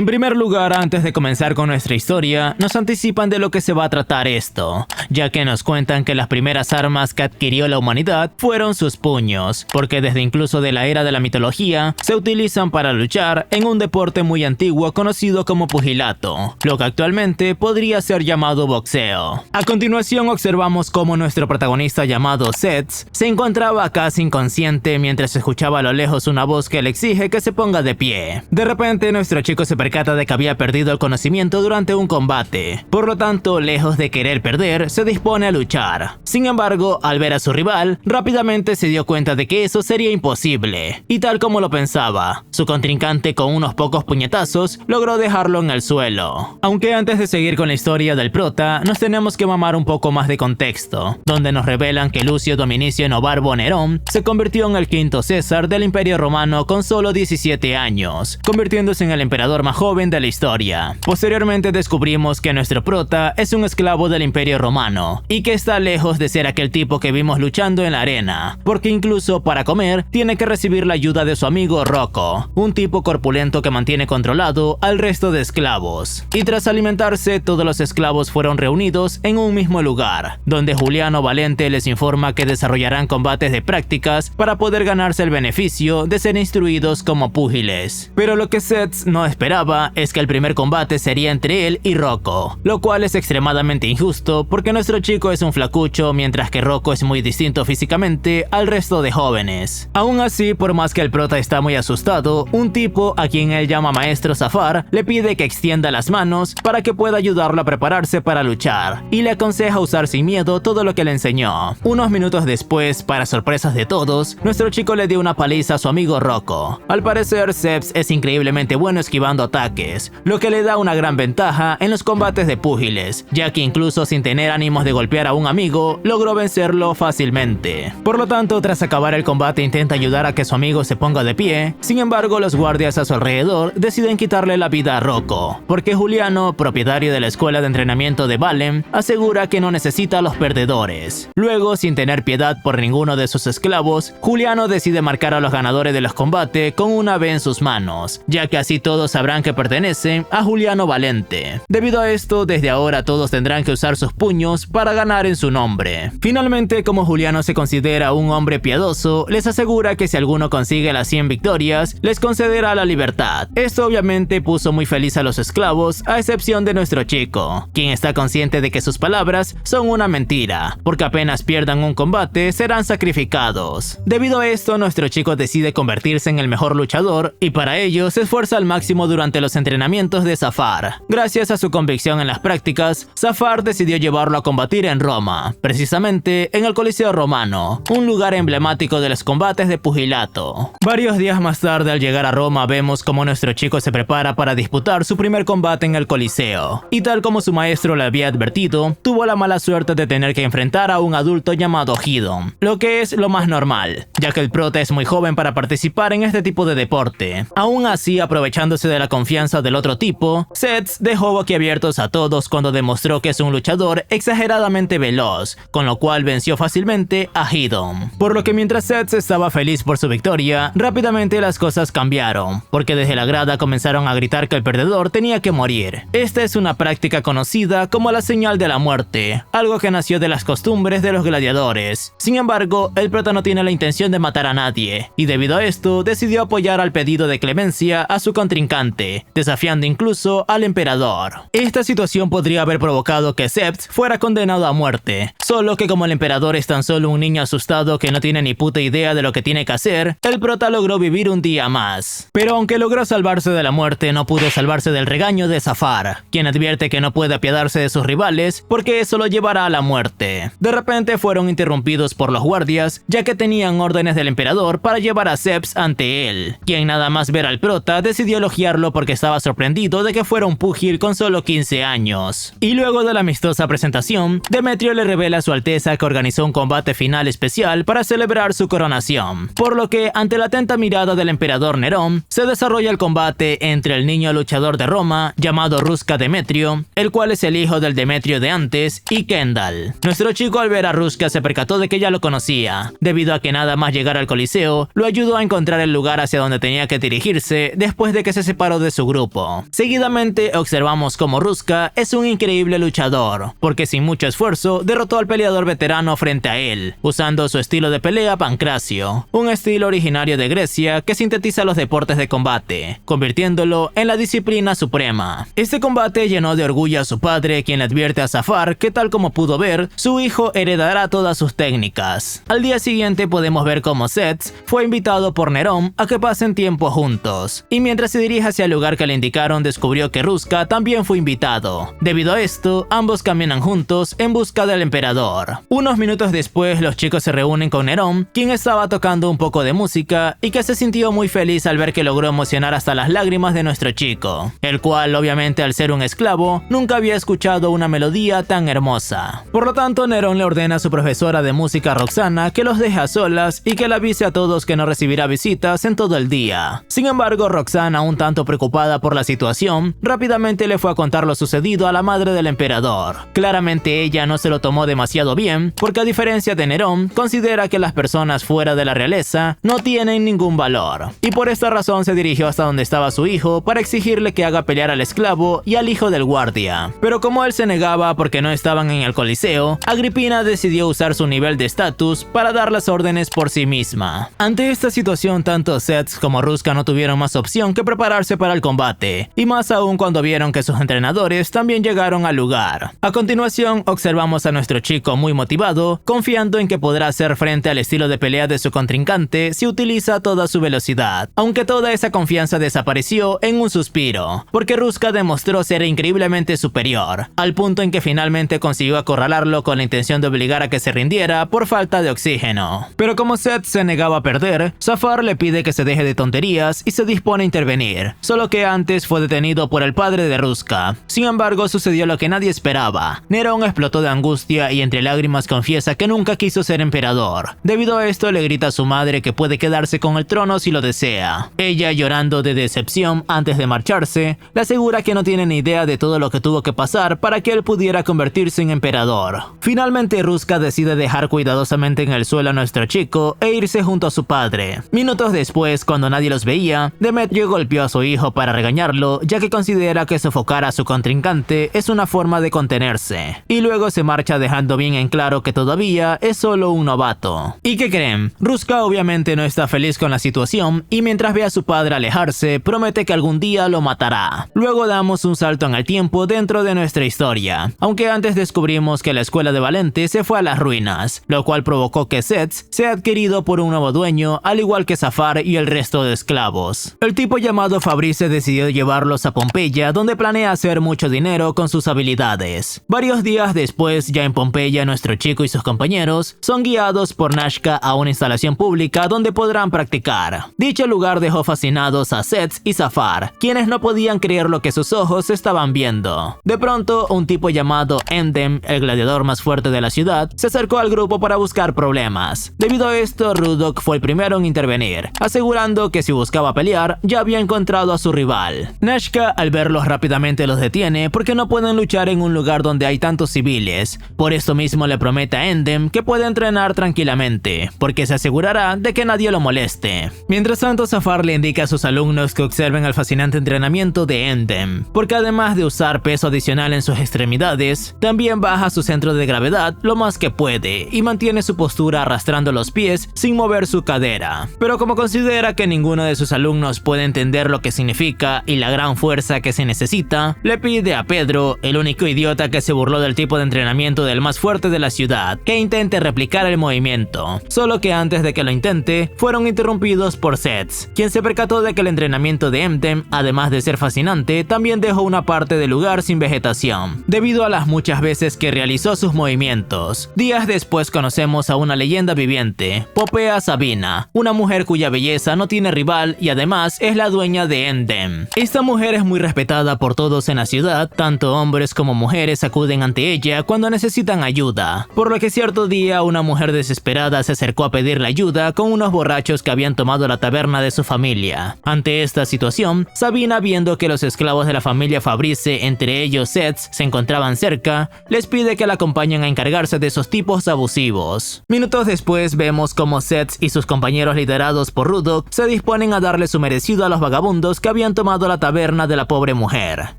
En primer lugar, antes de comenzar con nuestra historia, nos anticipan de lo que se va a tratar esto, ya que nos cuentan que las primeras armas que adquirió la humanidad fueron sus puños, porque desde incluso de la era de la mitología, se utilizan para luchar en un deporte muy antiguo conocido como pugilato, lo que actualmente podría ser llamado boxeo. A continuación observamos cómo nuestro protagonista llamado Seth se encontraba casi inconsciente mientras escuchaba a lo lejos una voz que le exige que se ponga de pie. De repente nuestro chico se percata de que había perdido el conocimiento durante un combate, por lo tanto, lejos de querer perder, se dispone a luchar. Sin embargo, al ver a su rival, rápidamente se dio cuenta de que eso sería imposible, y tal como lo pensaba, su contrincante con unos pocos puñetazos logró dejarlo en el suelo. Aunque antes de seguir con la historia del prota, nos tenemos que mamar un poco más de contexto, donde nos revelan que Lucio Dominicio Novarbo Nerón se convirtió en el quinto César del Imperio Romano con solo 17 años, convirtiéndose en el emperador más joven de la historia. Posteriormente descubrimos que nuestro prota es un esclavo del Imperio Romano, y que está lejos de ser aquel tipo que vimos luchando en la arena, porque incluso para comer tiene que recibir la ayuda de su amigo Rocco, un tipo corpulento que mantiene controlado al resto de esclavos. Y tras alimentarse, todos los esclavos fueron reunidos en un mismo lugar, donde Juliano Valente les informa que desarrollarán combates de prácticas para poder ganarse el beneficio de ser instruidos como púgiles. Pero lo que Seth no esperaba es que el primer combate sería entre él y Rocco, lo cual es extremadamente injusto porque nuestro chico es un flacucho mientras que Rocco es muy distinto físicamente al resto de jóvenes. Aún así, por más que el prota está muy asustado, un tipo a quien él llama Maestro Zafar le pide que extienda las manos para que pueda ayudarlo a prepararse para luchar, y le aconseja usar sin miedo todo lo que le enseñó. Unos minutos después, para sorpresas de todos, nuestro chico le dio una paliza a su amigo Rocco. Al parecer, Seps es increíblemente bueno esquivando ataques, lo que le da una gran ventaja en los combates de púgiles, ya que incluso sin tener ánimos de golpear a un amigo, logró vencerlo fácilmente. Por lo tanto, tras acabar el combate intenta ayudar a que su amigo se ponga de pie. Sin embargo, los guardias a su alrededor deciden quitarle la vida a Rocco, porque Juliano, propietario de la escuela de entrenamiento de Valem, asegura que no necesita a los perdedores. Luego, sin tener piedad por ninguno de sus esclavos, Juliano decide marcar a los ganadores de los combates con una V en sus manos, ya que así todos sabrán que pertenecen a Juliano Valente. Debido a esto, desde ahora todos tendrán que usar sus puños para ganar en su nombre. Finalmente, como Juliano se considera un hombre piadoso, les asegura que si alguno consigue las 100 victorias, les concederá la libertad. Esto obviamente puso muy feliz a los esclavos, a excepción de nuestro chico, quien está consciente de que sus palabras son una mentira, porque apenas pierdan un combate serán sacrificados. Debido a esto, nuestro chico decide convertirse en el mejor luchador, y para ello se esfuerza al máximo durante los entrenamientos de Zafar. Gracias a su convicción en las prácticas, Zafar decidió llevarlo a combatir en Roma, precisamente en el Coliseo Romano, un lugar emblemático de los combates de pugilato. Varios días más tarde, al llegar a Roma, vemos como nuestro chico se prepara para disputar su primer combate en el Coliseo, y tal como su maestro le había advertido, tuvo la mala suerte de tener que enfrentar a un adulto llamado Hidon, lo que es lo más normal, ya que el prota es muy joven para participar en este tipo de deporte. Aún así, aprovechándose de la confianza del otro tipo, Seth dejó boquiabiertos a todos cuando demostró que es un luchador exageradamente veloz, con lo cual venció fácilmente a Hidon. Por lo que mientras Seth estaba feliz por su victoria, rápidamente las cosas cambiaron, porque desde la grada comenzaron a gritar que el perdedor tenía que morir. Esta es una práctica conocida como la señal de la muerte, algo que nació de las costumbres de los gladiadores. Sin embargo, el prota no tiene la intención de matar a nadie, y debido a esto decidió apoyar al pedido de clemencia a su contrincante, desafiando incluso al emperador. Esta situación podría haber provocado que Sept fuera condenado a muerte, solo que como el emperador es tan solo un niño asustado que no tiene ni puta idea de lo que tiene que hacer, el prota logró vivir un día más. Pero aunque logró salvarse de la muerte, no pudo salvarse del regaño de Zafar, quien advierte que no puede apiadarse de sus rivales porque eso lo llevará a la muerte. De repente fueron interrumpidos por los guardias, ya que tenían órdenes del emperador para llevar a Seps ante él, quien nada más ver al prota decidió elogiarlo porque estaba sorprendido de que fuera un púgil con solo 15 años. Y luego de la amistosa presentación, Demetrio le revela a su alteza que organizó un combate final especial para celebrar su coronación, por lo que ante la atenta mirada del emperador Nerón, se desarrolla el combate entre el niño luchador de Roma, llamado Rusca Demetrio, el cual es el hijo del Demetrio de antes, y Kendall. Nuestro chico al ver a Rusca se percató de que ya lo conocía, debido a que nada más llegar al Coliseo, lo ayudó a encontrar el lugar hacia donde tenía que dirigirse después de que se separó de de su grupo. Seguidamente observamos como Ruska es un increíble luchador, porque sin mucho esfuerzo derrotó al peleador veterano frente a él, usando su estilo de pelea Pancracio, un estilo originario de Grecia que sintetiza los deportes de combate, convirtiéndolo en la disciplina suprema. Este combate llenó de orgullo a su padre, quien le advierte a Zafar que, tal como pudo ver, su hijo heredará todas sus técnicas. Al día siguiente podemos ver cómo Seth fue invitado por Nerón a que pasen tiempo juntos, y mientras se dirige hacia el lugar que le indicaron descubrió que Ruska también fue invitado. Debido a esto, ambos caminan juntos en busca del emperador. Unos minutos después los chicos se reúnen con Nerón, quien estaba tocando un poco de música y que se sintió muy feliz al ver que logró emocionar hasta las lágrimas de nuestro chico, el cual obviamente al ser un esclavo nunca había escuchado una melodía tan hermosa. Por lo tanto, Nerón le ordena a su profesora de música Roxana que los deje a solas y que le avise a todos que no recibirá visitas en todo el día. Sin embargo, Roxana, un tanto preocupada por la situación, rápidamente le fue a contar lo sucedido a la madre del emperador. Claramente ella no se lo tomó demasiado bien, porque a diferencia de Nerón, considera que las personas fuera de la realeza no tienen ningún valor, y por esta razón se dirigió hasta donde estaba su hijo para exigirle que haga pelear al esclavo y al hijo del guardia. Pero como él se negaba porque no estaban en el Coliseo, Agripina decidió usar su nivel de estatus para dar las órdenes por sí misma. Ante esta situación, tanto Seth como Ruska no tuvieron más opción que prepararse para el combate, y más aún cuando vieron que sus entrenadores también llegaron al lugar. A continuación, observamos a nuestro chico muy motivado, confiando en que podrá hacer frente al estilo de pelea de su contrincante si utiliza toda su velocidad, aunque toda esa confianza desapareció en un suspiro, porque Ruska demostró ser increíblemente superior, al punto en que finalmente consiguió acorralarlo con la intención de obligar a que se rindiera por falta de oxígeno. Pero como Seth se negaba a perder, Zafar le pide que se deje de tonterías y se dispone a intervenir, solo que antes fue detenido por el padre de Ruska. Sin embargo, sucedió lo que nadie esperaba. Nerón explotó de angustia y entre lágrimas confiesa que nunca quiso ser emperador. Debido a esto, le grita a su madre que puede quedarse con el trono si lo desea. Ella, llorando de decepción antes de marcharse, le asegura que no tiene ni idea de todo lo que tuvo que pasar para que él pudiera convertirse en emperador. Finalmente, Ruska decide dejar cuidadosamente en el suelo a nuestro chico e irse junto a su padre. Minutos después, cuando nadie los veía, Demetrio golpeó a su hijo para regañarlo, ya que considera que sofocar a su contrincante es una forma de contenerse, y luego se marcha dejando bien en claro que todavía es solo un novato. ¿Y qué creen? Ruska obviamente no está feliz con la situación y mientras ve a su padre alejarse, promete que algún día lo matará. Luego damos un salto en el tiempo dentro de nuestra historia, aunque antes descubrimos que la escuela de Valente se fue a las ruinas, lo cual provocó que Seth sea adquirido por un nuevo dueño, al igual que Zafar y el resto de esclavos. El tipo llamado Fabrice decidió llevarlos a Pompeya, donde planea hacer mucho dinero con sus habilidades. Varios días después, ya en Pompeya, nuestro chico y sus compañeros son guiados por Nashka a una instalación pública donde podrán practicar. Dicho lugar dejó fascinados a Seth y Zafar, quienes no podían creer lo que sus ojos estaban viendo. De pronto, un tipo llamado Endem, el gladiador más fuerte de la ciudad, se acercó al grupo para buscar problemas. Debido a esto, Rudok fue el primero en intervenir, asegurando que si buscaba pelear, ya había encontrado a su rival. Nashka, al verlos rápidamente los detiene porque no pueden luchar en un lugar donde hay tantos civiles. Por esto mismo le promete a Endem que puede entrenar tranquilamente, porque se asegurará de que nadie lo moleste. Mientras tanto, Zafar le indica a sus alumnos que observen el fascinante entrenamiento de Endem, porque además de usar peso adicional en sus extremidades, también baja su centro de gravedad lo más que puede y mantiene su postura arrastrando los pies sin mover su cadera. Pero como considera que ninguno de sus alumnos puede entender lo que significa y la gran fuerza que se necesita, le pide a Pedro, el único idiota que se burló del tipo de entrenamiento del más fuerte de la ciudad, que intente replicar el movimiento. Solo que antes de que lo intente, fueron interrumpidos por Seth, quien se percató de que el entrenamiento de Endem, además de ser fascinante, también dejó una parte del lugar sin vegetación, debido a las muchas veces que realizó sus movimientos. Días después conocemos a una leyenda viviente, Popea Sabina, una mujer cuya belleza no tiene rival y además es la dueña de Endem. Esta mujer es muy respetada por todos en la ciudad, tanto hombres como mujeres acuden ante ella cuando necesitan ayuda, por lo que cierto día una mujer desesperada se acercó a pedirle ayuda con unos borrachos que habían tomado la taberna de su familia. Ante esta situación, Sabina, viendo que los esclavos de la familia Fabrice, entre ellos Seth, se encontraban cerca, les pide que la acompañen a encargarse de esos tipos abusivos. Minutos después vemos cómo Seth y sus compañeros liderados por Rudok se disponen a darle su merecido a los vagabundos que habían tomado la taberna de la pobre mujer.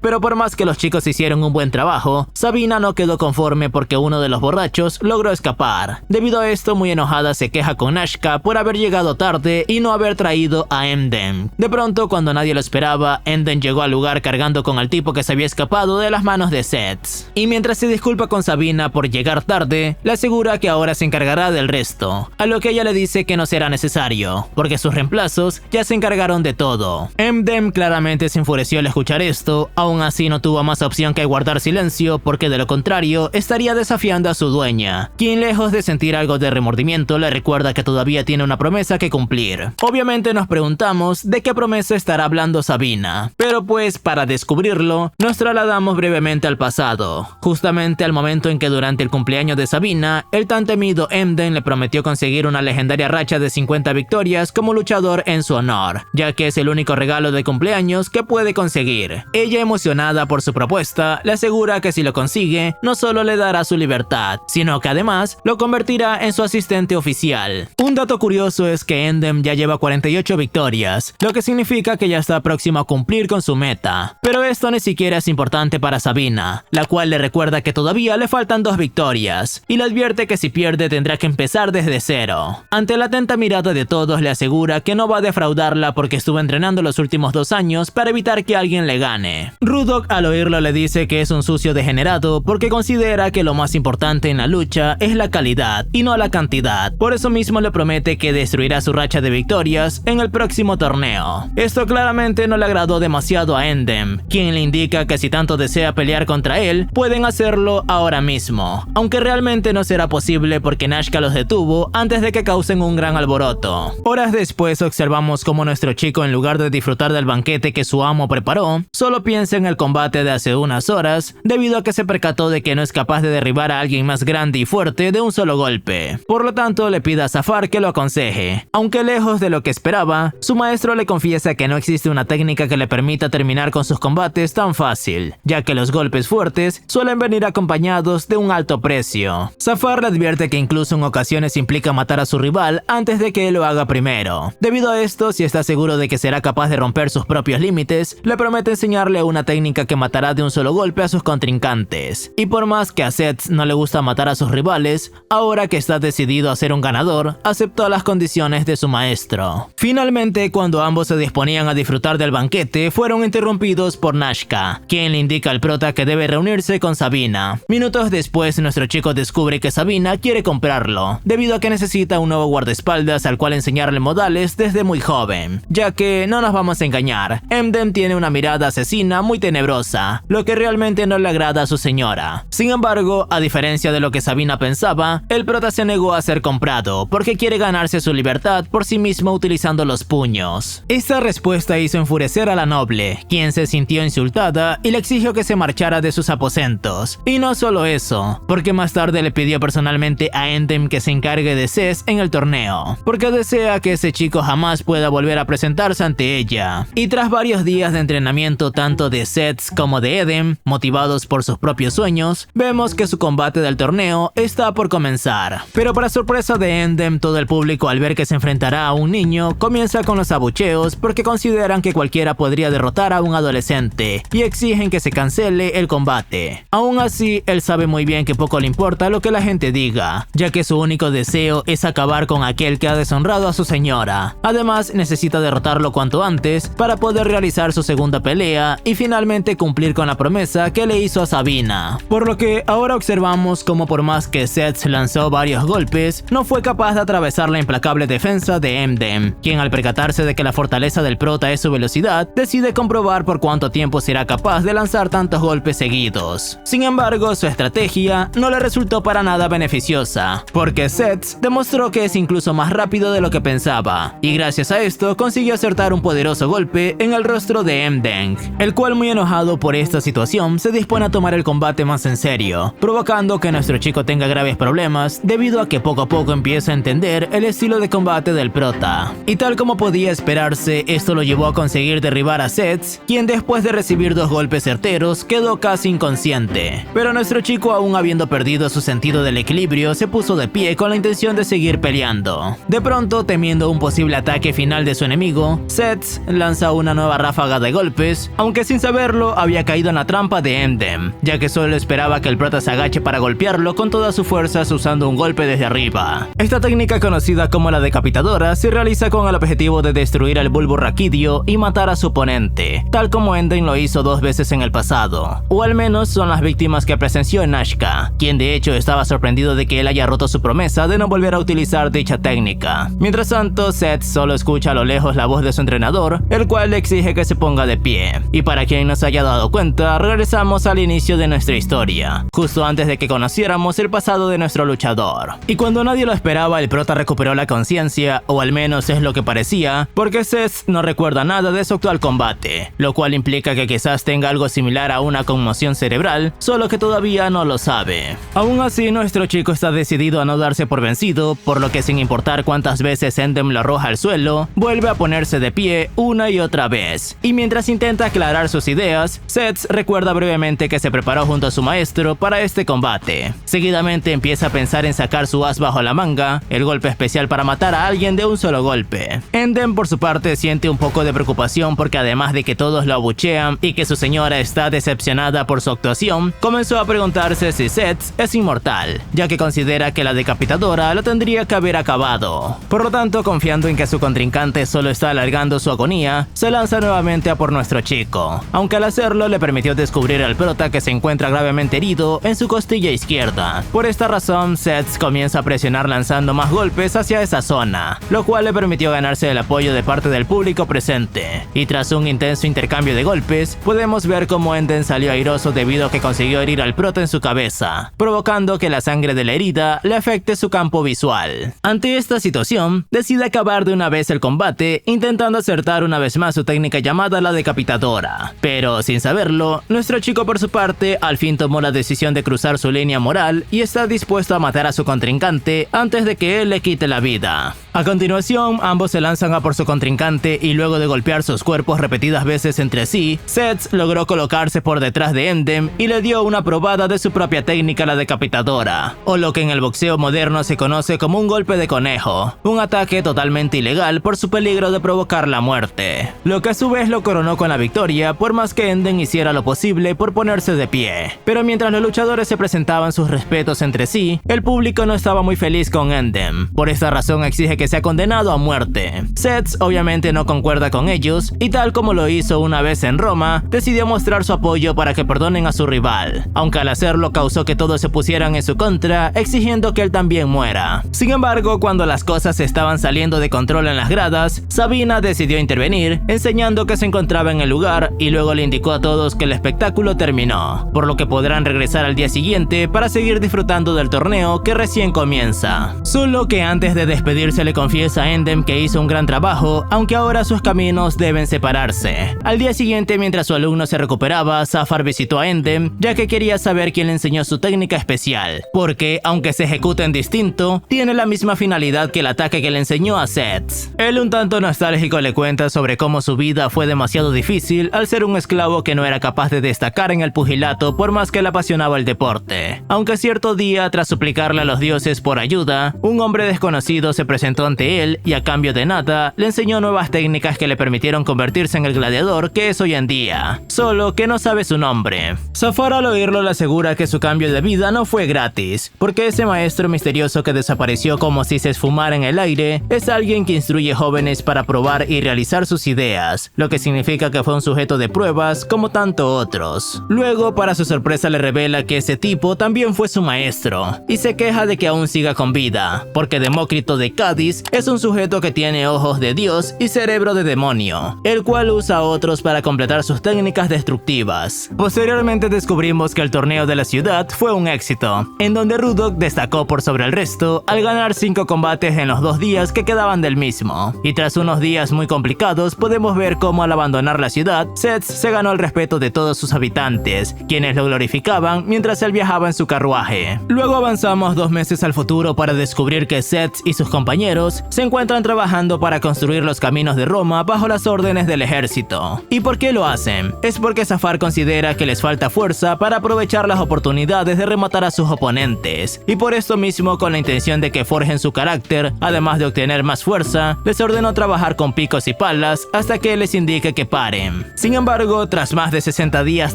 Pero por más que los chicos hicieron un buen trabajo, Sabina no quedó conforme porque uno de los borrachos logró escapar. Debido a esto, muy enojada se queja con Nashka por haber llegado tarde y no haber traído a Emden. De pronto, cuando nadie lo esperaba, Emden llegó al lugar cargando con el tipo que se había escapado de las manos de Seth. Y mientras se disculpa con Sabina por llegar tarde, le asegura que ahora se encargará del resto, a lo que ella le dice que no será necesario, porque sus reemplazos ya se encargaron de todo. Emden claramente se enfureció al escuchar esto, aún así no tuvo más opción que guardar silencio porque de lo contrario estaría desafiando a su dueña, quien lejos de sentir algo de remordimiento le recuerda que todavía tiene una promesa que cumplir. Obviamente nos preguntamos de qué promesa estará hablando Sabina, pero pues para descubrirlo nos trasladamos brevemente al pasado, justamente al momento en que durante el cumpleaños de Sabina, el tan temido Emden le prometió conseguir una legendaria racha de 50 victorias como luchador en su honor, ya que es el único regalo de cumpleaños que puede conseguir. Ella, emocionada por su propuesta, le asegura que si lo consigue, no solo le dará su libertad, sino que además lo convertirá en su asistente oficial. Un dato curioso es que Emden ya lleva 48 victorias, lo que significa que ya está próximo a cumplir con su meta. Pero esto ni siquiera es importante para Sabina, la cual le recuerda que todavía le faltan 2 victorias, y le advierte que si pierde tendrá que empezar desde cero. Ante la atenta mirada de todos, le asegura que no va a defraudarla porque estuvo entrenando los últimos 2 años para evitar que alguien le gane. Rudok al oírlo le dice que es un sucio degenerado porque considera que lo más importante en la lucha es la calidad y no la cantidad. Por eso mismo le promete que destruirá su racha de victorias en el próximo torneo. Esto claramente no le agradó demasiado a Emden, quien le indica que si tanto desea pelear contra él, pueden hacerlo ahora mismo, aunque realmente no será posible porque Nashka los detuvo antes de que causen un gran alboroto. Horas después observamos cómo nuestro chico, en lugar de disfrutar del banquete que su amo preparó, solo piensa en el combate de hace unas horas, debido a que se percató de que no es capaz de derribar a alguien más grande y fuerte de un solo golpe. Por lo tanto, le pide a Zafar que lo aconseje. Aunque lejos de lo que esperaba, su maestro le confiesa que no existe una técnica que le permita terminar con sus combates tan fácil, ya que los golpes fuertes suelen venir acompañados de un alto precio. Zafar le advierte que incluso en ocasiones implica matar a su rival antes de que él lo haga primero. Debido a esto, si está seguro de que será capaz de romper sus propios límites, le promete enseñarle una técnica que matará de un solo golpe a sus contrincantes. Y por más que a Seth no le gusta matar a sus rivales, ahora que está decidido a ser un ganador, aceptó las condiciones de su maestro. Finalmente, cuando ambos se disponían a disfrutar del banquete, fueron interrumpidos por Nashka, quien le indica al prota que debe reunirse con Sabina. Minutos después, nuestro chico descubre que Sabina quiere comprarlo, debido a que necesita un nuevo guardaespaldas al cual enseñarle modales desde muy joven, ya que, no nos vamos a engañar, Emden tiene una mirada asesina muy tenebrosa, lo que realmente no le agrada a su señora. Sin embargo, a diferencia de lo que Sabina pensaba, el prota se negó a ser comprado, porque quiere ganarse su libertad por sí mismo utilizando los puños. Esta respuesta hizo enfurecer a la noble, quien se sintió insultada y le exigió que se marchara de sus aposentos. Y no solo eso, porque más tarde le pidió personalmente a Emden que se encargue de Cés en el torneo, porque desea que ese chico jamás pueda volver a presentarse ante ella. Y tras varios días de entrenamiento tanto de Seth como de Eden, motivados por sus propios sueños, vemos que su combate del torneo está por comenzar. Pero para sorpresa de Emden, todo el público, al ver que se enfrentará a un niño, comienza con los abucheos porque consideran que cualquiera podría derrotar a un adolescente y exigen que se cancele el combate. Aún así, él sabe muy bien que poco le importa lo que la gente diga, ya que su único deseo es acabar con aquel que ha deshonrado a su señora. Además, necesita derrotarlo cuanto antes para poder realizar su segunda pelea y finalmente cumplir con la promesa que le hizo a Sabina. Por lo que ahora observamos cómo por más que Seth lanzó varios golpes, no fue capaz de atravesar la implacable defensa de Emden, quien al percatarse de que la fortaleza del prota es su velocidad, decide comprobar por cuánto tiempo será capaz de lanzar tantos golpes seguidos. Sin embargo, su estrategia no le resultó para nada beneficiosa, porque Seth demostró que es incluso más rápido de lo que pensaba, y gracias a esto consiguió acertar un poderoso golpe en el rostro de Emden, el cual, muy enojado por esta situación, se dispone a tomar el combate más en serio, provocando que nuestro chico tenga graves problemas debido a que poco a poco empieza a entender el estilo de combate del prota. Y tal como podía esperarse, esto lo llevó a conseguir derribar a Seth, quien después de recibir 2 golpes certeros quedó casi inconsciente. Pero nuestro chico, aún habiendo perdido su sentido del equilibrio, se puso de pie con la intención de seguir peleando. De pronto, temiendo un posible ataque final de su enemigo, Seth lanza lanza una nueva ráfaga de golpes, aunque sin saberlo había caído en la trampa de Endem, ya que solo esperaba que el prota se agache para golpearlo con todas sus fuerzas usando un golpe desde arriba. Esta técnica, conocida como la decapitadora, se realiza con el objetivo de destruir al bulbo raquídeo y matar a su oponente, tal como Endem lo hizo 2 veces en el pasado, o al menos son las víctimas que presenció Nashka, quien de hecho estaba sorprendido de que él haya roto su promesa de no volver a utilizar dicha técnica. Mientras tanto, Seth solo escucha a lo lejos la voz de su entrenador, el cual le exige que se ponga de pie. Y para quien no se haya dado cuenta, regresamos al inicio de nuestra historia, justo antes de que conociéramos el pasado de nuestro luchador. Y cuando nadie lo esperaba, el prota recuperó la conciencia, o al menos es lo que parecía, porque Seth no recuerda nada de su actual combate, lo cual implica que quizás tenga algo similar a una conmoción cerebral, solo que todavía no lo sabe. Aún así, nuestro chico está decidido a no darse por vencido, por lo que sin importar cuántas veces Endem lo arroja al suelo, vuelve a ponerse de pie una y otra vez. Y mientras intenta aclarar sus ideas, Seth recuerda brevemente que se preparó junto a su maestro para este combate. Seguidamente empieza a pensar en sacar su as bajo la manga, el golpe especial para matar a alguien de un solo golpe. Endem, por su parte, siente un poco de preocupación porque además de que todos lo abuchean y que su señora está decepcionada por su actuación, comenzó a preguntarse si Seth es inmortal, ya que considera que la decapitadora lo tendría que haber acabado. Por lo tanto, confiando en que su contrincante solo está alargando su agonía, se lanza nuevamente a por nuestro chico, aunque al hacerlo le permitió descubrir al prota que se encuentra gravemente herido en su costilla izquierda. Por esta razón, Seth comienza a presionar lanzando más golpes hacia esa zona, lo cual le permitió ganarse el apoyo de parte del público presente. Y tras un intenso intercambio de golpes, podemos ver cómo Endem salió airoso debido a que consiguió herir al prota en su cabeza, provocando que la sangre de la herida le afecte su campo visual. Ante esta situación, decide acabar de una vez el combate, intentando acertar una vez más su técnica llamada la decapitadora. Pero sin saberlo, nuestro chico por su parte al fin tomó la decisión de cruzar su línea moral y está dispuesto a matar a su contrincante antes de que él le quite la vida. A continuación, ambos se lanzan a por su contrincante y luego de golpear sus cuerpos repetidas veces entre sí, Seth logró colocarse por detrás de Endem y le dio una probada de su propia técnica, la decapitadora, o lo que en el boxeo moderno se conoce como un golpe de conejo, un ataque totalmente ilegal por su peligro de provocar la muerte, lo que a su vez lo coronó con la victoria por más que Endem hiciera lo posible por ponerse de pie. Pero mientras los luchadores se presentaban sus respetos entre sí, el público no estaba muy feliz con Endem. Por esta razón exige que sea condenado a muerte. Seth obviamente no concuerda con ellos y tal como lo hizo una vez en Roma, decidió mostrar su apoyo para que perdonen a su rival, aunque al hacerlo causó que todos se pusieran en su contra, exigiendo que él también muera. Sin embargo, cuando las cosas estaban saliendo de control en las gradas, Sabina decidió intervenir, enseñando que se encontraba en el lugar y luego le indicó a todos que el espectáculo terminó, por lo que podrán regresar al día siguiente para seguir disfrutando del torneo que recién comienza. Solo que antes de despedirse le confiesa a Endem que hizo un gran trabajo, aunque ahora sus caminos deben separarse. Al día siguiente, mientras su alumno se recuperaba, Zafar visitó a Endem, ya que quería saber quién le enseñó su técnica especial, porque, aunque se ejecuten distinto, tiene la misma finalidad que el ataque que le enseñó a Seth. Él, un tanto nostálgico, le cuenta sobre cómo su vida fue demasiado difícil al ser un esclavo que no era capaz de destacar en el pugilato por más que le apasionaba el deporte. Aunque cierto día, tras suplicarle a los dioses por ayuda, un hombre desconocido se presentó ante él y a cambio de nada, le enseñó nuevas técnicas que le permitieron convertirse en el gladiador que es hoy en día, solo que no sabe su nombre. Zafar al oírlo le asegura que su cambio de vida no fue gratis, porque ese maestro misterioso que desapareció como si se esfumara en el aire, es alguien que instruye jóvenes para probar y realizar sus ideas, lo que significa que fue un sujeto de pruebas como tanto otros. Luego, para su sorpresa, le revela que ese tipo también fue su maestro, y se queja de que aún siga con vida, porque Demócrito de Cádiz es un sujeto que tiene ojos de Dios y cerebro de demonio, el cual usa a otros para completar sus técnicas destructivas. Posteriormente descubrimos que el torneo de la ciudad fue un éxito, en donde Rudok destacó por sobre el resto al ganar 5 combates en los 2 días que quedaban del mismo. Y tras unos días muy complicados, podemos ver cómo al abandonar la ciudad, Seth se ganó el respeto de todos sus habitantes, quienes lo glorificaban mientras él viajaba en su carruaje. Luego avanzamos 2 meses al futuro para descubrir que Seth y sus compañeros compañeros se encuentran trabajando para construir los caminos de Roma bajo las órdenes del ejército. ¿Y por qué lo hacen? Es porque Zafar considera que les falta fuerza para aprovechar las oportunidades de rematar a sus oponentes, y por esto mismo, con la intención de que forjen su carácter, además de obtener más fuerza, les ordenó trabajar con picos y palas hasta que les indique que paren. Sin embargo, tras más de 60 días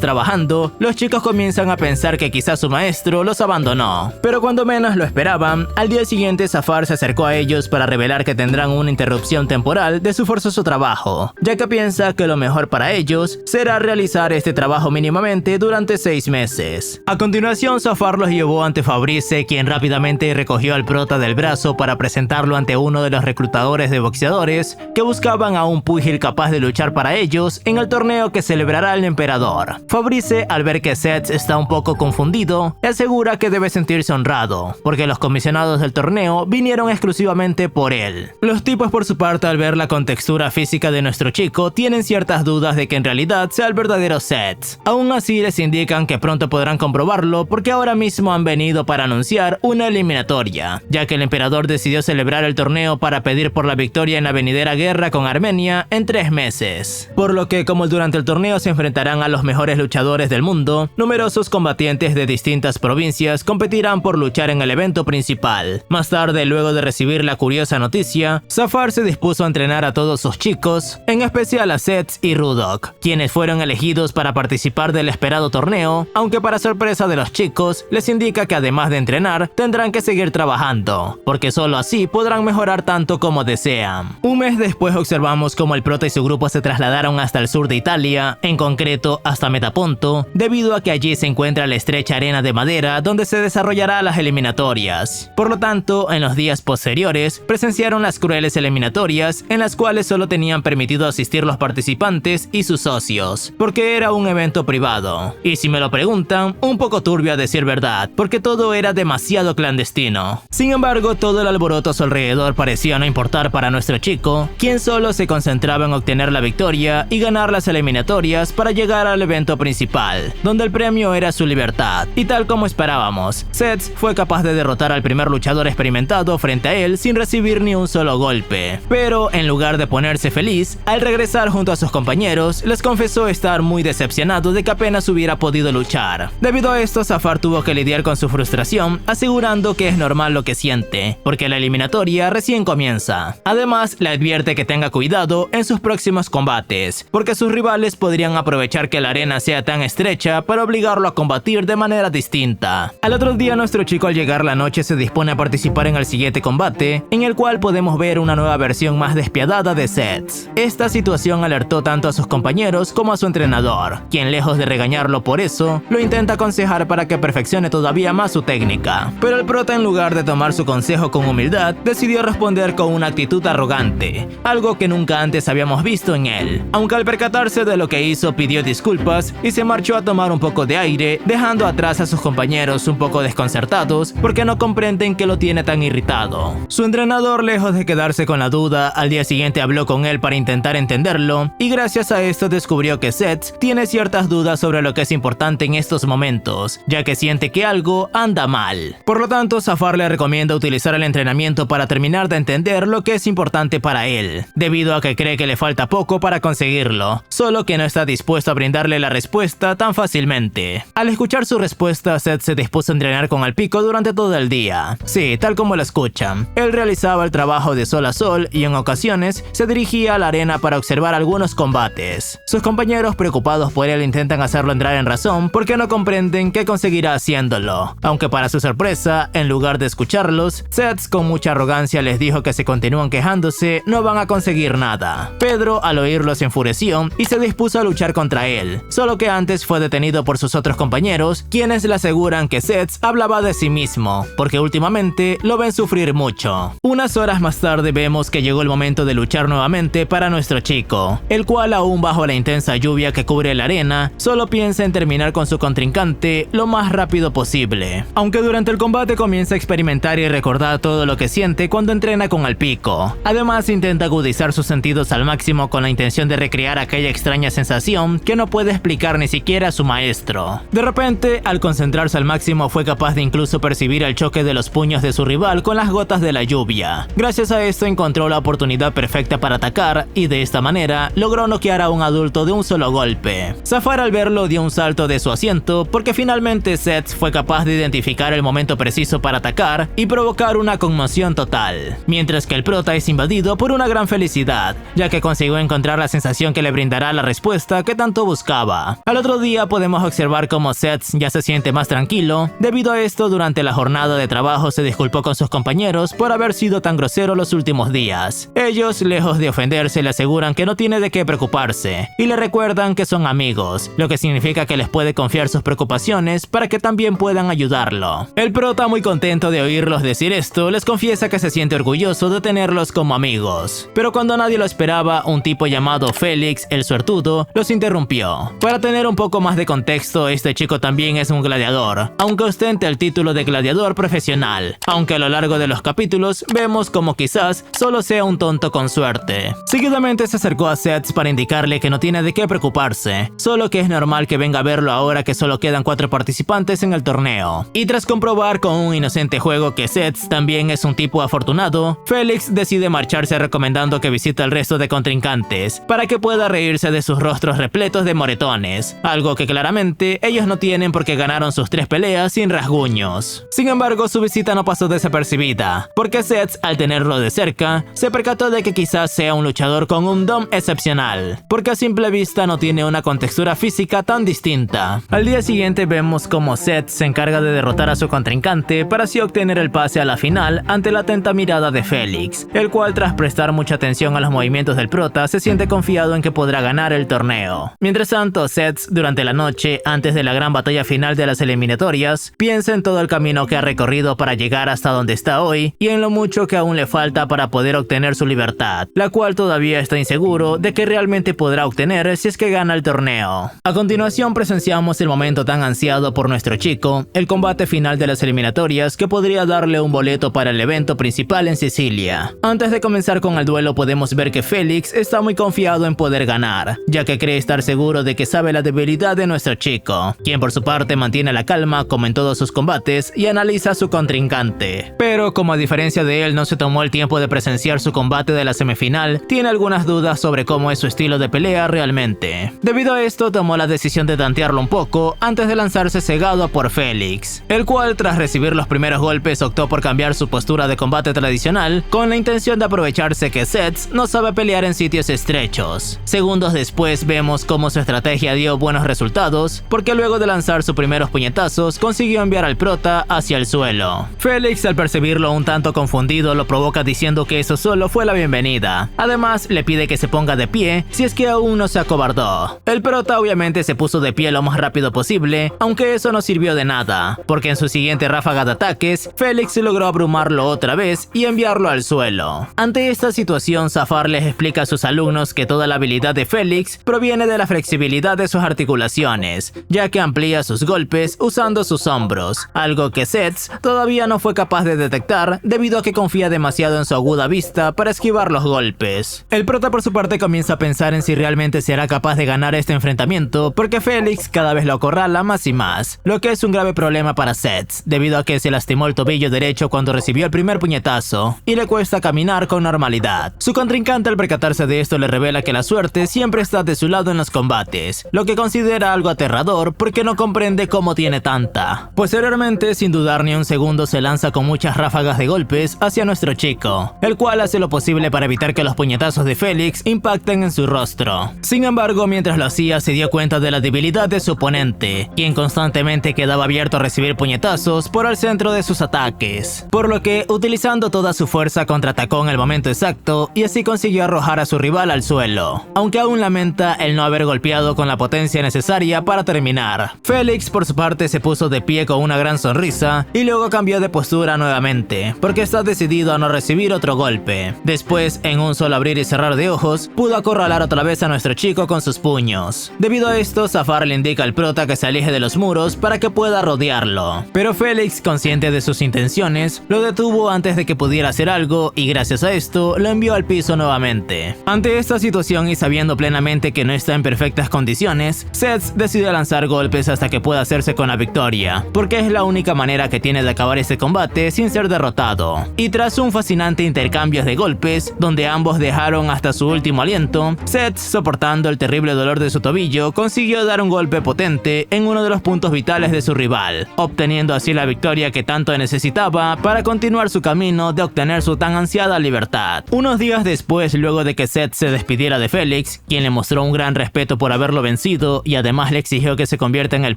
trabajando, los chicos comienzan a pensar que quizás su maestro los abandonó. Pero cuando menos lo esperaban, al día siguiente Zafar se acercó a ellos para revelar que tendrán una interrupción temporal de su forzoso trabajo, ya que piensa que lo mejor para ellos será realizar este trabajo mínimamente durante 6 meses. A continuación, Zafar los llevó ante Fabrice, quien rápidamente recogió al prota del brazo para presentarlo ante uno de los reclutadores de boxeadores que buscaban a un púgil capaz de luchar para ellos en el torneo que celebrará el emperador. Fabrice, al ver que Seth está un poco confundido, le asegura que debe sentirse honrado, porque los comisionados del torneo vinieron exclusivamente por él. Los tipos, por su parte, al ver la contextura física de nuestro chico, tienen ciertas dudas de que en realidad sea el verdadero Seth. Aún así, les indican que pronto podrán comprobarlo porque ahora mismo han venido para anunciar una eliminatoria, ya que el emperador decidió celebrar el torneo para pedir por la victoria en la venidera guerra con Armenia en 3 meses. Por lo que, como durante el torneo se enfrentarán a los mejores luchadores del mundo, numerosos combatientes de distintas provincias competirán por luchar en el evento principal. Más tarde, luego de recibir la curiosa noticia, Zafar se dispuso a entrenar a todos sus chicos, en especial a Seth y Rudok, quienes fueron elegidos para participar del esperado torneo, aunque para sorpresa de los chicos, les indica que además de entrenar, tendrán que seguir trabajando, porque solo así podrán mejorar tanto como desean. Un mes después observamos cómo el prota y su grupo se trasladaron hasta el sur de Italia, en concreto hasta Metaponto, debido a que allí se encuentra la estrecha arena de madera donde se desarrollará las eliminatorias. Por lo tanto, en los días posteriores, presenciaron las crueles eliminatorias en las cuales solo tenían permitido asistir los participantes y sus socios, porque era un evento privado. Y si me lo preguntan, un poco turbio a decir verdad, porque todo era demasiado clandestino. Sin embargo, todo el alboroto a su alrededor parecía no importar para nuestro chico, quien solo se concentraba en obtener la victoria y ganar las eliminatorias para llegar al evento principal, donde el premio era su libertad. Y tal como esperábamos, Seth fue capaz de derrotar al primer luchador experimentado frente a él sin recibir ni un solo golpe. Pero en lugar de ponerse feliz, al regresar junto a sus compañeros, les confesó estar muy decepcionado de que apenas hubiera podido luchar. Debido a esto, Zafar tuvo que lidiar con su frustración, asegurando que es normal lo que siente, porque la eliminatoria recién comienza. Además, le advierte que tenga cuidado en sus próximos combates, porque sus rivales podrían aprovechar que la arena sea tan estrecha para obligarlo a combatir de manera distinta. Al otro día, nuestro chico al llegar la noche se dispone a participar en el siguiente combate, en el cual podemos ver una nueva versión más despiadada de Seth. Esta situación alertó tanto a sus compañeros como a su entrenador, quien lejos de regañarlo por eso, lo intenta aconsejar para que perfeccione todavía más su técnica. Pero el prota, en lugar de tomar su consejo con humildad, decidió responder con una actitud arrogante, algo que nunca antes habíamos visto en él. Aunque al percatarse de lo que hizo, pidió disculpas y se marchó a tomar un poco de aire, dejando atrás a sus compañeros un poco desconcertados porque no comprenden que lo tiene tan irritado. Su entrenador, lejos de quedarse con la duda, al día siguiente habló con él para intentar entenderlo, y gracias a esto descubrió que Seth tiene ciertas dudas sobre lo que es importante en estos momentos, ya que siente que algo anda mal. Por lo tanto, Zafar le recomienda utilizar el entrenamiento para terminar de entender lo que es importante para él, debido a que cree que le falta poco para conseguirlo, solo que no está dispuesto a brindarle la respuesta tan fácilmente. Al escuchar su respuesta, Seth se dispuso a entrenar con Alpico durante todo el día. Sí, tal como lo escuchan. Él realizaba el trabajo de sol a sol y en ocasiones se dirigía a la arena para observar algunos combates. Sus compañeros, preocupados por él, intentan hacerlo entrar en razón porque no comprenden qué conseguirá haciéndolo. Aunque para su sorpresa, en lugar de escucharlos, Seth con mucha arrogancia les dijo que si continúan quejándose, no van a conseguir nada. Pedro, al oírlo, se enfureció y se dispuso a luchar contra él, solo que antes fue detenido por sus otros compañeros, quienes le aseguran que Seth hablaba de sí mismo, porque últimamente lo ven sufrir mucho. Unas horas más tarde vemos que llegó el momento de luchar nuevamente para nuestro chico, el cual, aún bajo la intensa lluvia que cubre la arena, solo piensa en terminar con su contrincante lo más rápido posible. Aunque durante el combate comienza a experimentar y recordar todo lo que siente cuando entrena con Alpico. Además, intenta agudizar sus sentidos al máximo con la intención de recrear aquella extraña sensación que no puede explicar ni siquiera su maestro. De repente, al concentrarse al máximo, fue capaz de incluso percibir el choque de los puños de su rival con las gotas de la lluvia. lluvia. Gracias a esto encontró la oportunidad perfecta para atacar y de esta manera logró noquear a un adulto de un solo golpe. Zafar al verlo dio un salto de su asiento porque finalmente Seth fue capaz de identificar el momento preciso para atacar y provocar una conmoción total, mientras que el prota es invadido por una gran felicidad, ya que consiguió encontrar la sensación que le brindará la respuesta que tanto buscaba. Al otro día podemos observar cómo Seth ya se siente más tranquilo. Debido a esto, durante la jornada de trabajo se disculpó con sus compañeros por haber sido tan grosero los últimos días. Ellos, lejos de ofenderse, le aseguran que no tiene de qué preocuparse y le recuerdan que son amigos, lo que significa que les puede confiar sus preocupaciones para que también puedan ayudarlo. El prota, muy contento de oírlos decir esto, les confiesa que se siente orgulloso de tenerlos como amigos. Pero cuando nadie lo esperaba, un tipo llamado Félix, el suertudo, los interrumpió. Para tener un poco más de contexto, este chico también es un gladiador, aunque ostenta el título de gladiador profesional, aunque a lo largo de los capítulos vemos como quizás solo sea un tonto con suerte. Seguidamente se acercó a Seth para indicarle que no tiene de qué preocuparse, solo que es normal que venga a verlo ahora que solo quedan 4 participantes en el torneo. Y tras comprobar con un inocente juego que Seth también es un tipo afortunado, Félix decide marcharse recomendando que visite al resto de contrincantes para que pueda reírse de sus rostros repletos de moretones, algo que claramente ellos no tienen porque ganaron sus 3 peleas sin rasguños. Sin embargo, su visita no pasó desapercibida, porque Seth, al tenerlo de cerca, se percató de que quizás sea un luchador con un don excepcional, porque a simple vista no tiene una contextura física tan distinta. Al día siguiente vemos como Seth se encarga de derrotar a su contrincante para así obtener el pase a la final ante la atenta mirada de Félix, el cual, tras prestar mucha atención a los movimientos del prota, se siente confiado en que podrá ganar el torneo. Mientras tanto, Seth, durante la noche, antes de la gran batalla final de las eliminatorias, piensa en todo el camino que ha recorrido para llegar hasta donde está hoy y en lo mucho que aún le falta para poder obtener su libertad, la cual todavía está inseguro de que realmente podrá obtener si es que gana el torneo. A continuación presenciamos el momento tan ansiado por nuestro chico, el combate final de las eliminatorias que podría darle un boleto para el evento principal en Sicilia. Antes de comenzar con el duelo podemos ver que Félix está muy confiado en poder ganar, ya que cree estar seguro de que sabe la debilidad de nuestro chico, quien por su parte mantiene la calma como en todos sus combates y analiza a su contrincante. Pero como a diferencia de él no se tomó el tiempo de presenciar su combate de la semifinal, tiene algunas dudas sobre cómo es su estilo de pelea realmente. Debido a esto tomó la decisión de tantearlo un poco antes de lanzarse cegado por Félix, el cual tras recibir los primeros golpes optó por cambiar su postura de combate tradicional con la intención de aprovecharse que Seth no sabe pelear en sitios estrechos. Segundos después vemos cómo su estrategia dio buenos resultados, porque luego de lanzar sus primeros puñetazos consiguió enviar al prota hacia el suelo. Félix, al percibirlo un tanto confundido, lo provoca diciendo que eso solo fue la bienvenida. Además, le pide que se ponga de pie si es que aún no se acobardó. El prota obviamente se puso de pie lo más rápido posible, aunque eso no sirvió de nada, porque en su siguiente ráfaga de ataques, Félix logró abrumarlo otra vez y enviarlo al suelo. Ante esta situación, Zafar les explica a sus alumnos que toda la habilidad de Félix proviene de la flexibilidad de sus articulaciones, ya que amplía sus golpes usando sus hombros, algo que Seth todavía no fue capaz de detectar debido a que confía demasiado en su aguda vista para esquivar los golpes. El prota por su parte comienza a pensar en si realmente será capaz de ganar este enfrentamiento, porque Félix cada vez lo acorrala más y más, lo que es un grave problema para Seth, debido a que se lastimó el tobillo derecho cuando recibió el primer puñetazo y le cuesta caminar con normalidad. Su contrincante, al percatarse de esto, le revela que la suerte siempre está de su lado en los combates, lo que considera algo aterrador porque no comprende cómo tiene tanta. Posteriormente, sin dudar ni un segundo, se lanza con muchas ráfagas de golpes hacia nuestro chico, el cual hace lo posible para evitar que los puñetazos de Félix impacten en su rostro. Sin embargo, mientras lo hacía, se dio cuenta de la debilidad de su oponente, quien constantemente quedaba abierto a recibir puñetazos por el centro de sus ataques, por lo que, utilizando toda su fuerza, contraatacó en el momento exacto y así consiguió arrojar a su rival al suelo, aunque aún lamenta el no haber golpeado con la potencia necesaria para terminar. Félix, por su parte, se puso de pie con una gran sonrisa y luego cambió de postura nuevamente, porque está decidido a no recibir otro golpe. Después, en un solo abrir y cerrar de ojos, pudo acorralar otra vez a nuestro chico con sus puños. Debido a esto, Zafar le indica al prota que se aleje de los muros para que pueda rodearlo, pero Félix, consciente de sus intenciones, lo detuvo antes de que pudiera hacer algo y gracias a esto lo envió al piso nuevamente. Ante esta situación y sabiendo plenamente que no está en perfectas condiciones, Seth decide lanzar golpes hasta que pueda hacerse con la victoria, porque es la única manera que tiene de acabar este combate sin ser derrotado. y tras un fascinante intercambio de golpes, donde ambos dejaron hasta su último aliento, Seth, soportando el terrible dolor de su tobillo, consiguió dar un golpe potente en uno de los puntos vitales de su rival, obteniendo así la victoria que tanto necesitaba para continuar su camino de obtener su tan ansiada libertad. Unos días después, luego de que Seth se despidiera de Felix, quien le mostró un gran respeto por haberlo vencido y además le exigió que se convierta en el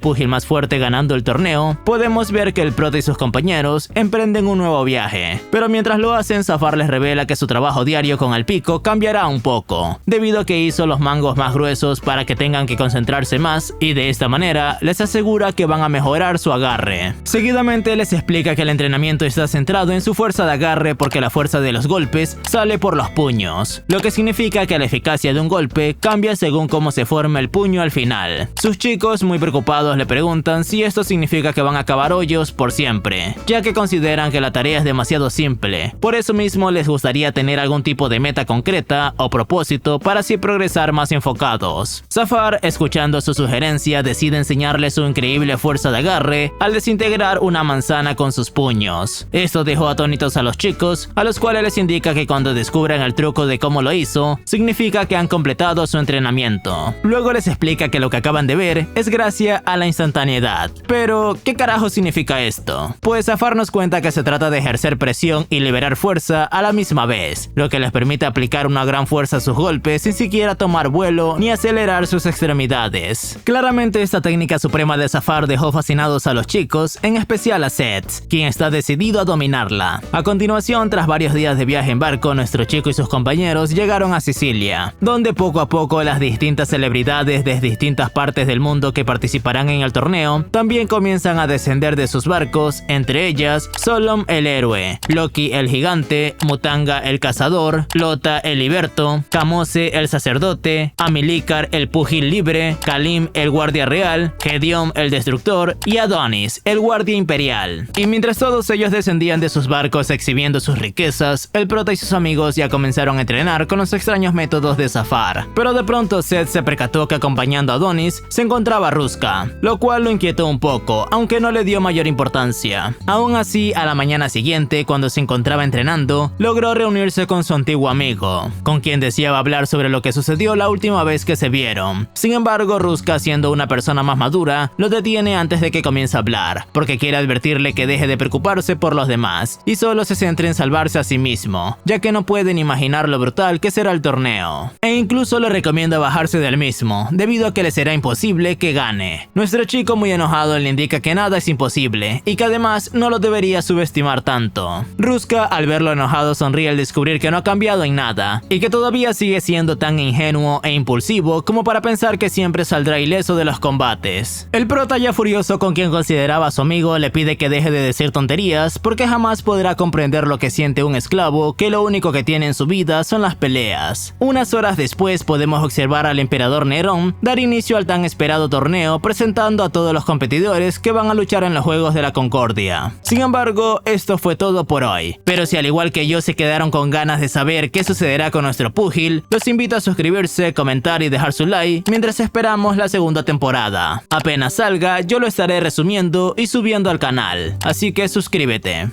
púgil más fuerte ganando el torneo, podemos ver que el prota y sus compañeros emprenden un nuevo viaje. Pero mientras lo hacen, Zafar les revela que su trabajo diario con el pico cambiará un poco, debido a que hizo los mangos más gruesos para que tengan que concentrarse más, y de esta manera les asegura que van a mejorar su agarre. Seguidamente les explica que el entrenamiento está centrado en su fuerza de agarre porque la fuerza de los golpes sale por los puños, lo que significa que la eficacia de un golpe cambia según cómo se forma el puño al final. Sus chicos, muy preocupados, le preguntan si esto significa que van a acabar hoyos por siempre, ya que consideran que la tarea es demasiado simple. Por eso mismo les gustaría tener algún tipo de meta concreta o propósito para así progresar más enfocados. Zafar, escuchando su sugerencia, decide enseñarle su increíble fuerza de agarre al desintegrar una manzana con sus puños. Esto dejó atónitos a los chicos, a los cuales les indica que cuando descubran el truco de cómo lo hizo, significa que han completado su entrenamiento. Luego les explica que lo que acaban de ver es gracias a la instantaneidad. Pero, ¿qué carajo significa esto? Pues Zafar nos cuenta que se trata de ejercer presión y liberar fuerza a la misma vez, lo que les permite aplicar una gran fuerza a sus golpes sin siquiera tomar vuelo ni acelerar sus extremidades. Claramente esta técnica suprema de Zafar dejó fascinados a los chicos, en especial a Seth, quien está decidido a dominarla. A continuación, tras varios días de viaje en barco, nuestro chico y sus compañeros llegaron a Sicilia, donde poco a poco las distintas celebridades de distintas partes del mundo que participarán en el torneo también comienzan a descender de sus barcos, entre ellas Solom el héroe, Loki el gigante, Mutanga el cazador, Lota el liberto, Kamose el sacerdote, Amilcar el púgil libre, Kalim el guardia real, Gedeon el destructor y Adonis el guardia imperial. Y mientras todos ellos descendían de sus barcos exhibiendo sus riquezas, el prota y sus amigos ya comenzaron a entrenar con los extraños métodos de Zafar. Pero de pronto Seth se percató que acompañando a Adonis se encontraba Ruska, lo cual lo inquietó un poco, aunque no le dio mayor importancia. Aún así, a la mañana siguiente, cuando se encontraba entrenando, logró reunirse con su antiguo amigo, con quien deseaba hablar sobre lo que sucedió la última vez que se vieron. Sin embargo, Ruska, siendo una persona más madura, lo detiene antes de que comience a hablar, porque quiere advertirle que deje de preocuparse por los demás y solo se centre en salvarse a sí mismo, ya que no pueden imaginar lo brutal que será el torneo. E incluso le recomienda bajarse del mismo, debido a que le será imposible que gane. Nuestro chico, muy enojado, le indica que nada es imposible y que además no lo debería subestimar tanto. Ruska, al verlo enojado, sonríe al descubrir que no ha cambiado en nada y que todavía sigue siendo tan ingenuo e impulsivo como para pensar que siempre saldrá ileso de los combates. El prota, ya furioso con quien consideraba a su amigo, le pide que deje de decir tonterías porque jamás podrá comprender lo que siente un esclavo que lo único que tiene en su vida son las peleas. Unas horas después podemos observar al emperador Nerón dar inicio al tan esperado torneo, presentando a todos los competidores que van a luchar en los Juegos de la Concordia. Sin embargo, esto fue todo por hoy. Pero si al igual que yo se quedaron con ganas de saber qué sucederá con nuestro púgil, los invito a suscribirse, comentar y dejar su like mientras esperamos la segunda temporada. Apenas salga, yo lo estaré resumiendo y subiendo al canal, así que suscríbete.